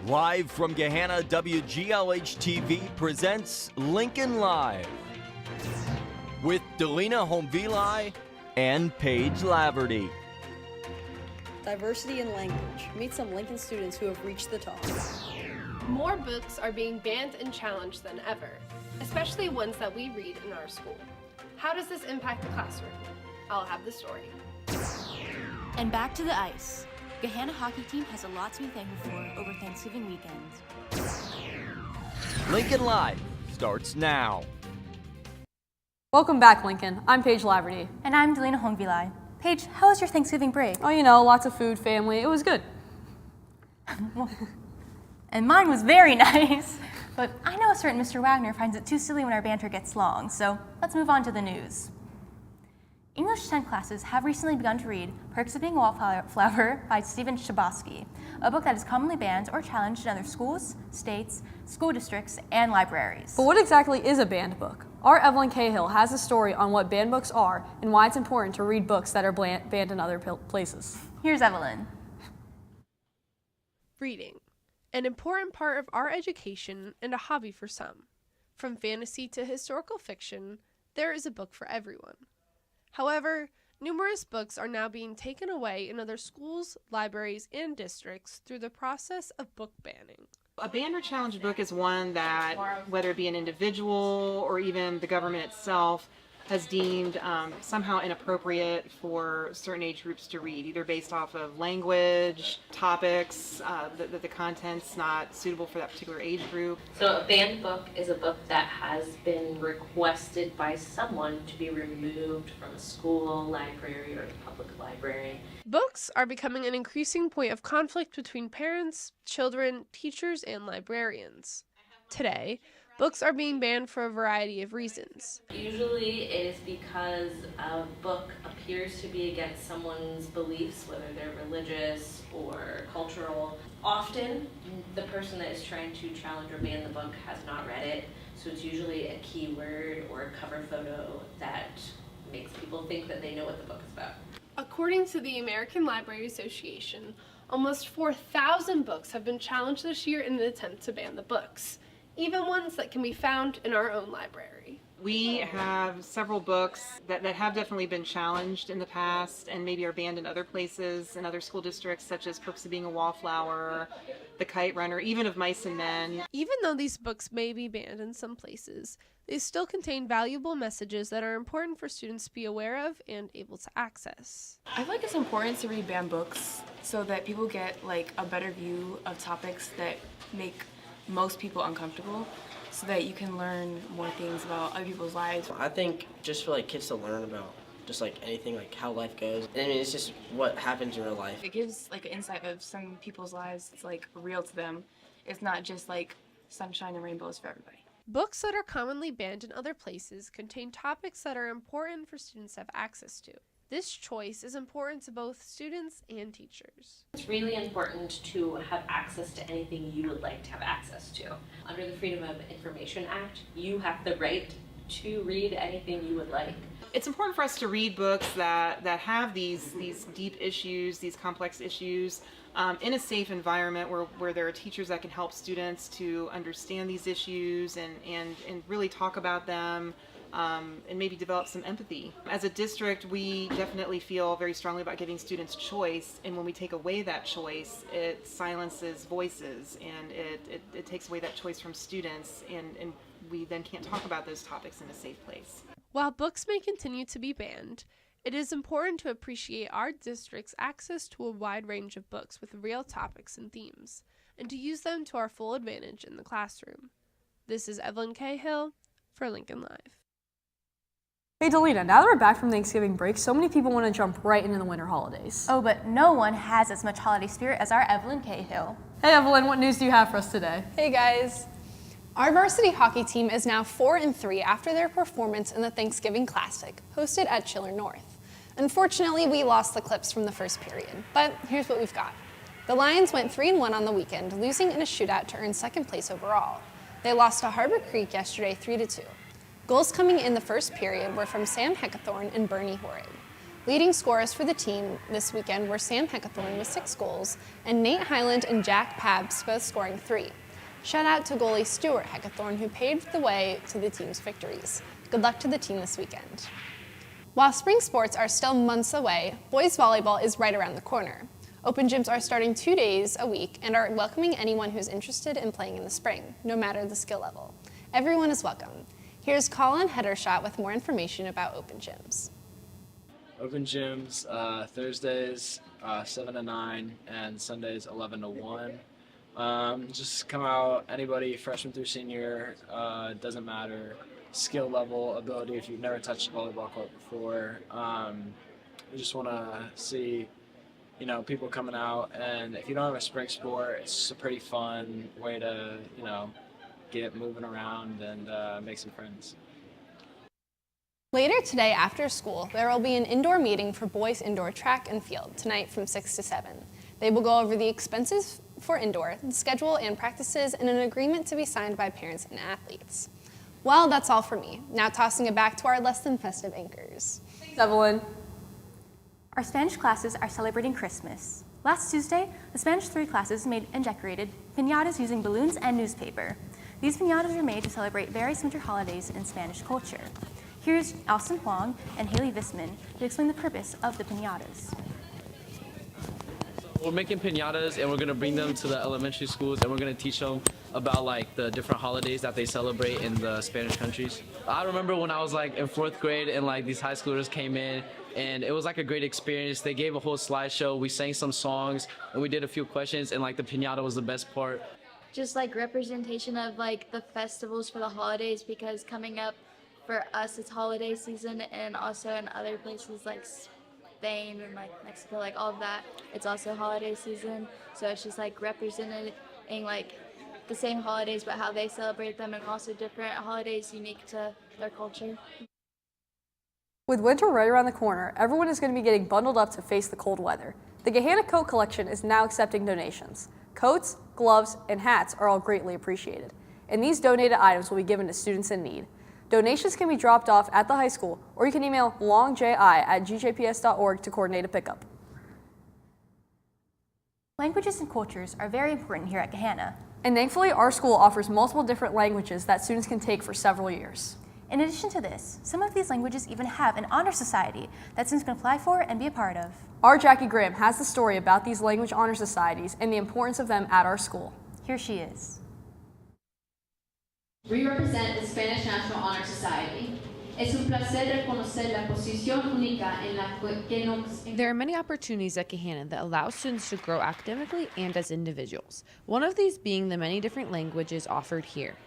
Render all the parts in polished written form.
Live from Gahanna, WGLH-TV presents Lincoln Live with Delina Homvili and Paige Laverty. Diversity in language. Meet some Lincoln students who have reached the top. More books are being banned and challenged than ever, especially ones that we read in our school. How does this impact the classroom? I'll have the story. And back to the ice. Gahanna hockey team has a lot to be thankful for over Thanksgiving weekend. Lincoln Live starts now. Welcome back, Lincoln. I'm Paige Laverty. And I'm Delina Homvili. Paige, how was your Thanksgiving break? Oh, you know, lots of food, family. It was good. And mine was very nice. But I know a certain Mr. Wagner finds it too silly when our banter gets long, so let's move on to the news. English 10 classes have recently begun to read Perks of Being a Wallflower by Stephen Chbosky, a book that is commonly banned or challenged in other schools, states, school districts, and libraries. But what exactly is a banned book? Our Evelyn Cahill has a story on what banned books are and why it's important to read books that are banned in other places. Here's Evelyn. Reading, an important part of our education and a hobby for some. From fantasy to historical fiction, there is a book for everyone. However, numerous books are now being taken away in other schools, libraries, and districts through the process of book banning. A banned or challenged book is one that, whether it be an individual or even the government itself, has deemed somehow inappropriate for certain age groups to read, either based off of language, topics, that the content's not suitable for that particular age group. So a banned book is a book that has been requested by someone to be removed from a school, library, or a public library. Books are becoming an increasing point of conflict between parents, children, teachers, and librarians. Today, books are being banned for a variety of reasons. Usually it is because a book appears to be against someone's beliefs, whether they're religious or cultural. Often, the person that is trying to challenge or ban the book has not read it, so it's usually a keyword or a cover photo that makes people think that they know what the book is about. According to the American Library Association, almost 4,000 books have been challenged this year in an attempt to ban the books, even ones that can be found in our own library. We have several books that have definitely been challenged in the past and maybe are banned in other places, in other school districts, such as Perks of Being a Wallflower, The Kite Runner, even of Mice and Men. Even though these books may be banned in some places, they still contain valuable messages that are important for students to be aware of and able to access. I feel like it's important to read banned books so that people get like a better view of topics that make most people uncomfortable, so that you can learn more things about other people's lives. I think just for like kids to learn about just like anything, like how life goes. I mean, it's just what happens in real life. It gives like an insight of some people's lives. It's like real to them. It's not just like sunshine and rainbows for everybody. Books that are commonly banned in other places contain topics that are important for students to have access to. This choice is important to both students and teachers. It's really important to have access to anything you would like to have access to. Under the Freedom of Information Act, you have the right to read anything you would like. It's important for us to read books that have these deep issues, these complex issues, in a safe environment where there are teachers that can help students to understand these issues and really talk about them. And maybe develop some empathy. As a district, we definitely feel very strongly about giving students choice, and when we take away that choice, it silences voices, and it takes away that choice from students, and we then can't talk about those topics in a safe place. While books may continue to be banned, it is important to appreciate our district's access to a wide range of books with real topics and themes, and to use them to our full advantage in the classroom. This is Evelyn Cahill for Lincoln Live. Hey Delina, now that we're back from Thanksgiving break, so many people want to jump right into the winter holidays. Oh, but no one has as much holiday spirit as our Evelyn Cahill. Hey Evelyn, what news do you have for us today? Hey guys. Our varsity hockey team is now 4-3 after their performance in the Thanksgiving Classic, hosted at Chiller North. Unfortunately, we lost the clips from the first period, but here's what we've got. The Lions went 3-1 on the weekend, losing in a shootout to earn second place overall. They lost to Harbor Creek yesterday 3-2. Goals coming in the first period were from Sam Heckathorn and Bernie Horrid. Leading scorers for the team this weekend were Sam Heckathorn with 6 goals, and Nate Highland and Jack Pabst both scoring 3. Shout out to goalie Stuart Heckathorn, who paved the way to the team's victories. Good luck to the team this weekend. While spring sports are still months away, boys volleyball is right around the corner. Open gyms are starting 2 days a week and are welcoming anyone who's interested in playing in the spring, no matter the skill level. Everyone is welcome. Here's Colin Hedershot with more information about open gyms. Open gyms, Thursdays 7 to 9 and Sundays 11 to 1. Just come out, anybody, freshman through senior, doesn't matter. Skill level, ability, if you've never touched a volleyball court before. We just want to see, people coming out, and if you don't have a spring sport, it's just a pretty fun way to, get moving around and make some friends. Later today after school, there will be an indoor meeting for boys indoor track and field tonight from 6 to 7. They will go over the expenses for indoor, the schedule and practices, and an agreement to be signed by parents and athletes. Well, that's all for me. Now tossing it back to our less than festive anchors. Thanks, Evelyn. Our Spanish classes are celebrating Christmas. Last Tuesday, the Spanish 3 classes made and decorated piñatas using balloons and newspaper. These piñatas are made to celebrate various winter holidays in Spanish culture. Here's Alston Huang and Haley Visman to explain the purpose of the piñatas. We're making piñatas and we're going to bring them to the elementary schools and we're going to teach them about the different holidays that they celebrate in the Spanish countries. I remember when I was in 4th grade and these high schoolers came in and it was a great experience. They gave a whole slideshow, we sang some songs and we did a few questions and the piñata was the best part. Just representation of the festivals for the holidays, because coming up for us it's holiday season, and also in other places like Spain and Mexico, all of that, it's also holiday season. So it's just representing the same holidays but how they celebrate them, and also different holidays unique to their culture. With winter right around the corner, everyone is going to be getting bundled up to face the cold weather. The Gahanna Coat Collection is now accepting donations. Coats, gloves, and hats are all greatly appreciated, and these donated items will be given to students in need. Donations can be dropped off at the high school, or you can email longji@gjps.org to coordinate a pickup. Languages and cultures are very important here at Gahanna. And thankfully, our school offers multiple different languages that students can take for several years. In addition to this, some of these languages even have an honor society that students can apply for and be a part of. Our Jackie Graham has the story about these language honor societies and the importance of them at our school. Here she is. We represent the Spanish National Honor Society. Es un placer reconocer la posición única en la que nos... There are many opportunities at Gahanna that allow students to grow academically and as individuals, one of these being the many different languages offered here.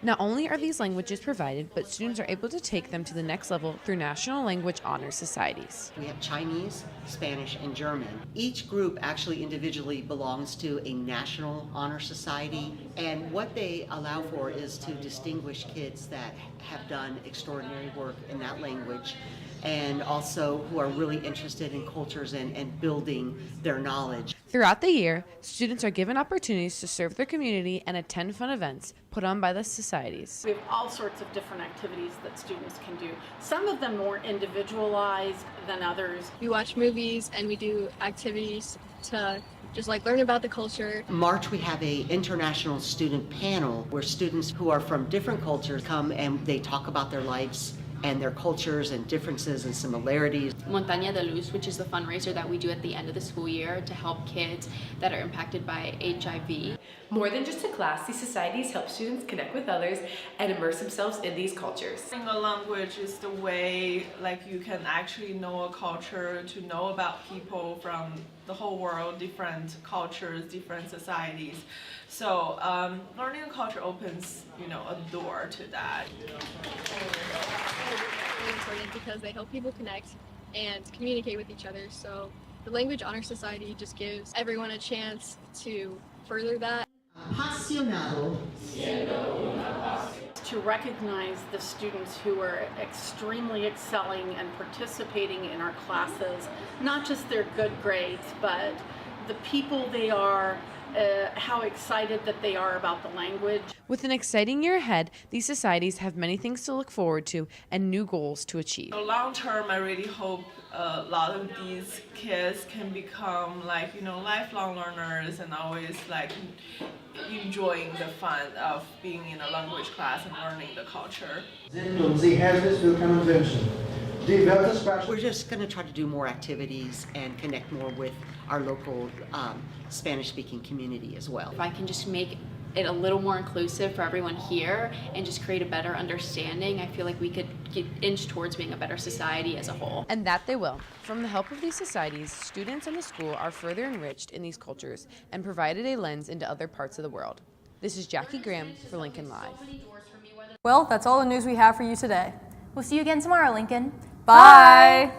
Not only are these languages provided, but students are able to take them to the next level through National Language Honor Societies. We have Chinese, Spanish, and German. Each group actually individually belongs to a National Honor Society, and what they allow for is to distinguish kids that have done extraordinary work in that language, and also who are really interested in cultures and building their knowledge. Throughout the year, students are given opportunities to serve their community and attend fun events put on by the societies. We have all sorts of different activities that students can do. Some of them more individualized than others. We watch movies and we do activities to just learn about the culture. In March, we have an international student panel where students who are from different cultures come and they talk about their lives and their cultures and differences and similarities. Montaña de Luz, which is the fundraiser that we do at the end of the school year to help kids that are impacted by HIV. More than just a class, these societies help students connect with others and immerse themselves in these cultures. Learning a language is the way you can actually know a culture, to know about people from the whole world, different cultures, different societies. So learning a culture opens, a door to that. Really important because they help people connect and communicate with each other. So the Language Honor Society just gives everyone a chance to further that. To recognize the students who are extremely excelling and participating in our classes, not just their good grades, but the people they are, how excited that they are about the language. With an exciting year ahead, these societies have many things to look forward to and new goals to achieve. So long term, I really hope a lot of these kids can become like, lifelong learners and always like enjoying the fun of being in a language class and learning the culture. We're just going to try to do more activities and connect more with our local Spanish-speaking community as well. If I can just make it a little more inclusive for everyone here and just create a better understanding, I feel like we could inch towards being a better society as a whole. And that they will. From the help of these societies, students and the school are further enriched in these cultures and provided a lens into other parts of the world. This is Jackie Graham for Lincoln Live. Well, that's all the news we have for you today. We'll see you again tomorrow, Lincoln. Bye.